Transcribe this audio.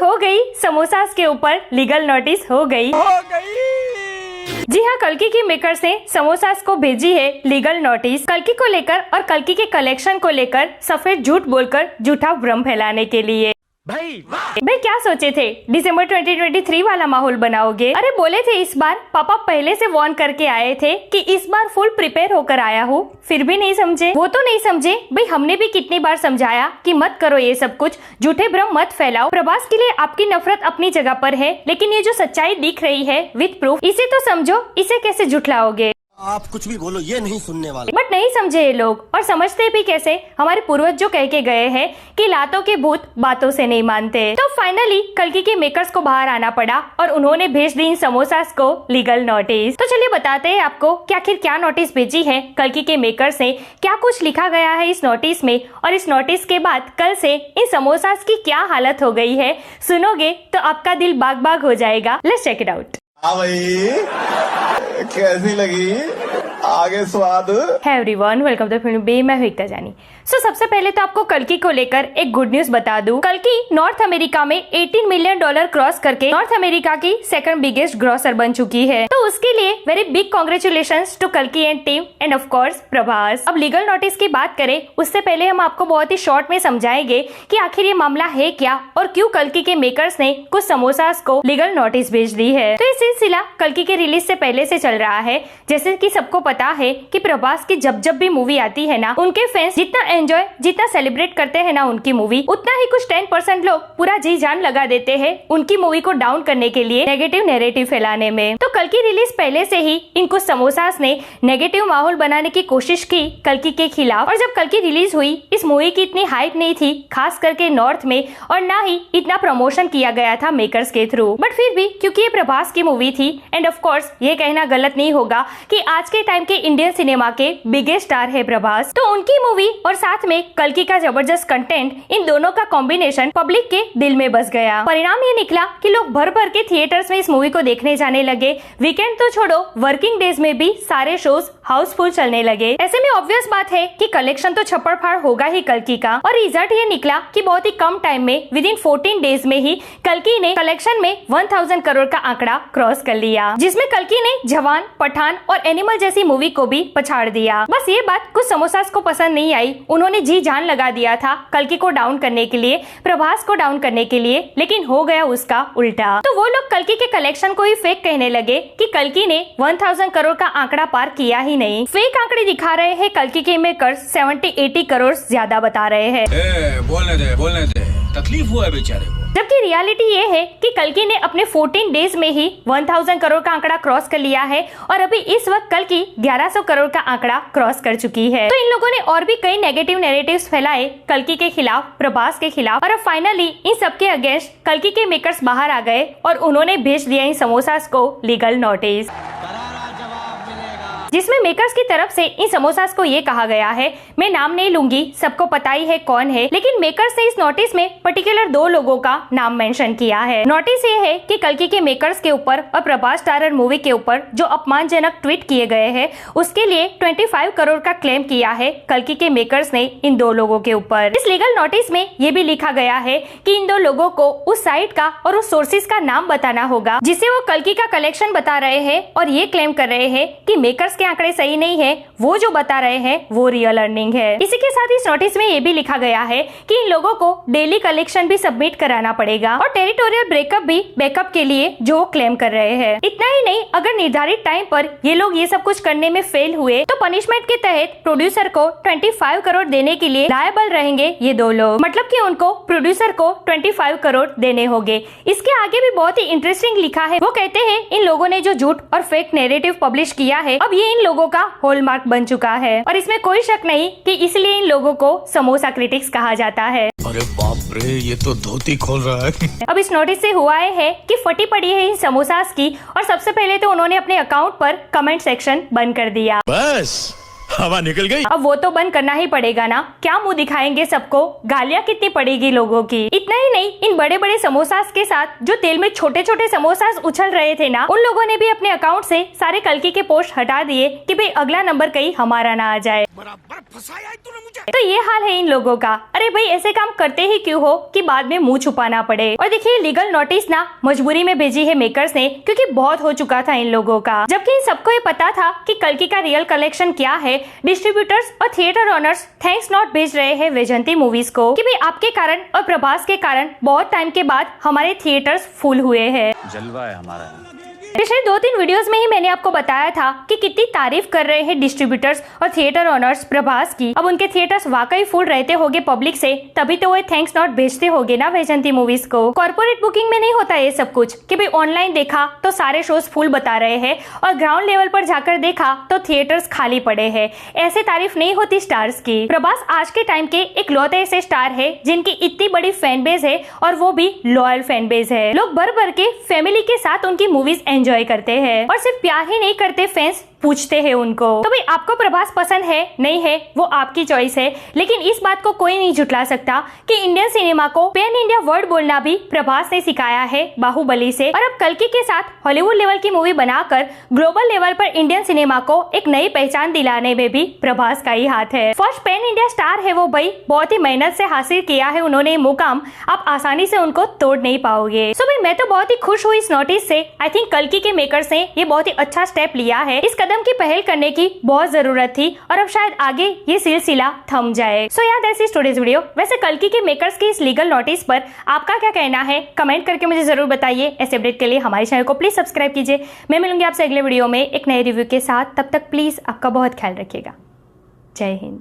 हो गई, समोसास के ऊपर लीगल नोटिस हो गई। जी हाँ, कल्कि की मेकर्स ने समोसास को भेजी है लीगल नोटिस, कल्कि को लेकर और कल्कि के कलेक्शन को लेकर सफेद झूठ बोलकर झूठा भ्रम फैलाने के लिए। भाई क्या सोचे थे, दिसंबर 2023 वाला माहौल बनाओगे? अरे बोले थे इस बार, पापा पहले से वार्न करके आए थे कि इस बार फुल प्रिपेयर होकर आया हूँ, फिर भी नहीं समझे। वो तो नहीं समझे भाई, हमने भी कितनी बार समझाया कि मत करो ये सब कुछ, झूठे भ्रम मत फैलाओ। प्रभास के लिए आपकी नफरत अपनी जगह पर है, लेकिन ये जो सच्चाई दिख रही है विद प्रूफ, इसे तो समझो, इसे कैसे झुठलाओगे? आप कुछ भी बोलो, ये नहीं सुनने वाले। बट नहीं समझे ये लोग, और समझते भी कैसे? हमारे पूर्वज जो कह के गए हैं कि लातों के भूत बातों से नहीं मानते। तो फाइनली कल्कि के मेकर्स को बाहर आना पड़ा और उन्होंने भेज दी इन समोसास को लीगल नोटिस। तो चलिए बताते हैं आपको कि आखिर क्या नोटिस भेजी है कल्कि के मेकर्स ने, क्या कुछ लिखा गया है इस नोटिस में, और इस नोटिस के बाद कल से इन समोसास की क्या हालत हो गई है। सुनोगे तो आपका दिल बाग बाग हो जाएगा। Let's check it out. हाँ भाई, कैसी लगी आगे स्वाद? Hi everyone, welcome to film bay, मैं हूं एकता जानी। सबसे पहले तो आपको कल्कि को लेकर एक गुड न्यूज बता दूं। कल्कि नॉर्थ अमेरिका में $18 मिलियन क्रॉस करके नॉर्थ अमेरिका की सेकंड बिगेस्ट ग्रॉसर बन चुकी है। तो उसके लिए वेरी बिग कांग्रेचुलेशंस टू कल्कि and team end of course Prabhas. अब लीगल नोटिस की बात करें उससे पहले हम आपको बहुत ही शॉर्ट में समझाएंगे कि आखिर ये मामला है क्या और क्यों कल्कि के मेकर्स ने कुछ समोसास को लीगल नोटिस भेज दी है। तो ये सिलसिला कल्कि के रिलीज से पहले से चल रहा है। जैसे कि सबको पता है कि प्रभास की जब भी मूवी आती है ना, उनके फैंस जितना एंजॉय, जितना सेलिब्रेट करते हैं ना उनकी मूवी, उतना ही कुछ 10% लोग पूरा जी जान लगा देते हैं उनकी मूवी को डाउन करने के लिए, नेगेटिव नैरेटिव फैलाने में। तो कल्कि रिलीज पहले से ही इन कुछ समोसास ने नेगेटिव माहौल बनाने की कोशिश की कल्कि के खिलाफ। और जब कल्कि रिलीज हुई, इस मूवी की इतनी हाइप नहीं थी, खास करके नॉर्थ में, और ना ही इतना प्रमोशन किया गया था मेकर्स के थ्रू। बट फिर भी क्योंकि ये प्रभास की मूवी थी, एंड ऑफ कोर्स ये कहना गलत नहीं होगा कि आज के टाइम के इंडियन सिनेमा के बिगेस्ट स्टार है प्रभास, तो उनकी मूवी और साथ में कल्कि का जबरदस्त कंटेंट, इन दोनों का कॉम्बिनेशन पब्लिक के दिल में बस गया। परिणाम ये निकला कि लोग भर भर के थिएटर्स में इस मूवी को देखने जाने लगे। वीकेंड तो छोड़ो, वर्किंग डेज में भी सारे शोज हाउसफुल चलने लगे। ऐसे में ऑब्वियस बात है कि कलेक्शन तो छप्पड़ फाड़ होगा ही कल्कि का, और रिजल्ट ये निकला कि बहुत ही कम टाइम में, विद इन 14 डेज में ही कल्कि ने कलेक्शन में 1000 करोड़ का आंकड़ा क्रॉस कर लिया, जिसमें कल्कि ने जवान, पठान और एनिमल जैसी मूवी को भी पछाड़ दिया। बस ये बात कुछ समोसास को पसंद नहीं आई। उन्होंने जी जान लगा दिया था कल्कि को डाउन करने के लिए, प्रभास को डाउन करने के लिए, लेकिन हो गया उसका उल्टा। तो वो लोग कल्कि के कलेक्शन को ही फेक कहने लगे कि कल्कि ने 1000 करोड़ का आंकड़ा पार किया ही नहीं। फेक आंकड़े दिखा रहे हैं कल्कि के मेकर्स, 70-80 करोड़ ज्यादा बता रहे हैं। बोलने दे, तकलीफ हुआ है बेचारे को। जबकि रियलिटी ये है कि कल्कि ने अपने 14 डेज में ही 1000 करोड़ का आंकड़ा क्रॉस कर लिया है, और अभी इस वक्त कल्कि 1100 करोड़ का आंकड़ा क्रॉस कर चुकी है। तो इन लोगों ने और भी कई नेगेटिव नैरेटिव्स फैलाए कल्कि के खिलाफ, प्रभास के खिलाफ, और अब फाइनली इन सबके अगेंस्ट कल्कि के मेकर्स बाहर आ गए और उन्होंने भेज दिया इन समोसास को लीगल नोटिस, जिसमें मेकर्स की तरफ से इन समोसास को ये कहा गया है, मैं नाम नहीं लूंगी, सबको पता ही है कौन है, लेकिन मेकर्स ने इस नोटिस में पर्टिकुलर 2 लोगों का नाम मेंशन किया है। नोटिस ये है कि कल्कि के मेकर्स के ऊपर और प्रभास स्टारर मूवी के ऊपर जो अपमानजनक ट्वीट किए गए हैं, उसके लिए 25 करोड़ का क्लेम किया है कल्कि के मेकर्स ने इन 2 लोगों के ऊपर। इस लीगल नोटिस में ये भी लिखा गया है कि इन 2 लोगों को उस साइट का और उस सोर्सेज का नाम बताना होगा जिसे वो कल्कि का कलेक्शन बता रहे हैं, और ये क्लेम कर रहे हैं कि मेकर्स के आंकड़े सही नहीं है, वो जो बता रहे हैं वो रियल अर्निंग है। इसी के साथ इस नोटिस में ये भी लिखा गया है कि इन लोगों को डेली कलेक्शन भी सबमिट कराना पड़ेगा, और टेरिटोरियल ब्रेकअप भी बैकअप के लिए जो वो क्लेम कर रहे हैं। इतना ही नहीं, अगर निर्धारित टाइम पर ये लोग ये सब कुछ करने में फेल हुए तो पनिशमेंट के तहत प्रोड्यूसर को 25 करोड़ देने के लिए लायबल रहेंगे ये 2 लोग, मतलब कि उनको प्रोड्यूसर को 25 करोड़ देने होंगे। इसके आगे भी बहुत ही इंटरेस्टिंग लिखा है। वो कहते हैं इन लोगों ने जो झूठ और फेक नैरेटिव पब्लिश किया है, अब ये इन लोगों का हॉलमार्क बन चुका है, और इसमें कोई शक नहीं कि इसलिए इन लोगों को समोसा क्रिटिक्स कहा जाता है। अरे बाप रे, ये तो धोती खोल रहा है। अब इस नोटिस से हुआ है कि फटी पड़ी है इन समोसास की, और सबसे पहले तो उन्होंने अपने अकाउंट पर कमेंट सेक्शन बंद कर दिया। बस हवा निकल गई। अब वो तो बंद करना ही पड़ेगा ना, क्या मुंह दिखाएंगे सबको, गालियां कितनी पड़ेगी लोगों की। इतना ही नहीं, इन बड़े बड़े समोसास के साथ जो तेल में छोटे छोटे समोसास उछल रहे थे ना, उन लोगों ने भी अपने अकाउंट से सारे कल्कि के पोस्ट हटा दिए कि भाई अगला नंबर कहीं हमारा ना आ जाए। बराबर फंसाया है तूने मुझे। तो ये हाल है इन लोगों का। अरे भाई ऐसे काम करते ही क्यों हो कि बाद में मुंह छुपाना पड़े। और देखिए लीगल नोटिस ना मजबूरी में भेजी है मेकर्स ने, क्योंकि बहुत हो चुका था इन लोगों का। जबकि इन सबको ये पता था कि कल्कि का रियल कलेक्शन क्या है, डिस्ट्रीब्यूटर्स और थिएटर ओनर्स थैंक्स नोट भेज रहे हैं वैजयंती मूवीज को कि भाई आपके कारण और प्रभास के कारण बहुत टाइम के बाद हमारे थिएटर्स फुल हुए हैं। जलवा है हमारा। पिछले 2-3 वीडियोस में ही मैंने आपको बताया था कि कितनी तारीफ कर रहे हैं डिस्ट्रीब्यूटर्स और थिएटर ओनर्स प्रभास की। अब उनके थिएटर्स वाकई फुल रहते होंगे पब्लिक से, तभी तो वो थैंक्स नोट भेजते होंगे ना वैजयंती मूवीज को। कॉर्पोरेट बुकिंग में नहीं होता ये सब कुछ कि भाई ऑनलाइन देखा तो सारे शोज फुल बता रहे हैं और ग्राउंड लेवल पर जाकर देखा तो थिएटर्स खाली पड़े हैं। ऐसे तारीफ नहीं होती स्टार्स की। प्रभास आज के टाइम के एक लौते ऐसे स्टार है जिनकी इतनी बड़ी फैन बेस है और वो भी लॉयल फैन बेस है। लोग भर भर के फैमिली के साथ उनकी मूवीज एंजॉय करते हैं और सिर्फ प्यार ही नहीं करते, फैंस पूछते हैं उनको। तो भाई आपको प्रभास पसंद है नहीं है वो आपकी चॉइस है, लेकिन इस बात को कोई नहीं झुटला सकता कि इंडियन सिनेमा को पैन इंडिया वर्ड बोलना भी प्रभास ने सिखाया है बाहुबली से। और अब कल्कि के साथ हॉलीवुड लेवल की मूवी बनाकर ग्लोबल लेवल पर इंडियन सिनेमा को एक नई पहचान दिलाने में भी प्रभास का ही हाथ है। फर्स्ट पैन इंडिया स्टार है वो भाई, बहुत ही मेहनत से हासिल किया है उन्होंने मुकाम, आप आसानी से उनको तोड़ नहीं पाओगे। सो भाई मैं तो बहुत ही खुश हुई इस नोटिस से। आई थिंक कल्कि के मेकर्स ने ये बहुत ही अच्छा स्टेप लिया है। इस कदम की पहल करने की बहुत जरूरत थी और अब शायद आगे ये सिलसिला थम जाए। सो यार दैट्स इट टुडेस वीडियो। वैसे कल्कि के मेकर्स की इस लीगल नोटिस पर आपका क्या कहना है, कमेंट करके मुझे जरूर बताइए। ऐसे अपडेट के लिए हमारे चैनल को प्लीज सब्सक्राइब कीजिए। मैं मिलूंगी आपसे अगले वीडियो में एक नए रिव्यू के साथ। तब तक प्लीज आपका बहुत ख्याल रखिएगा। जय हिंद।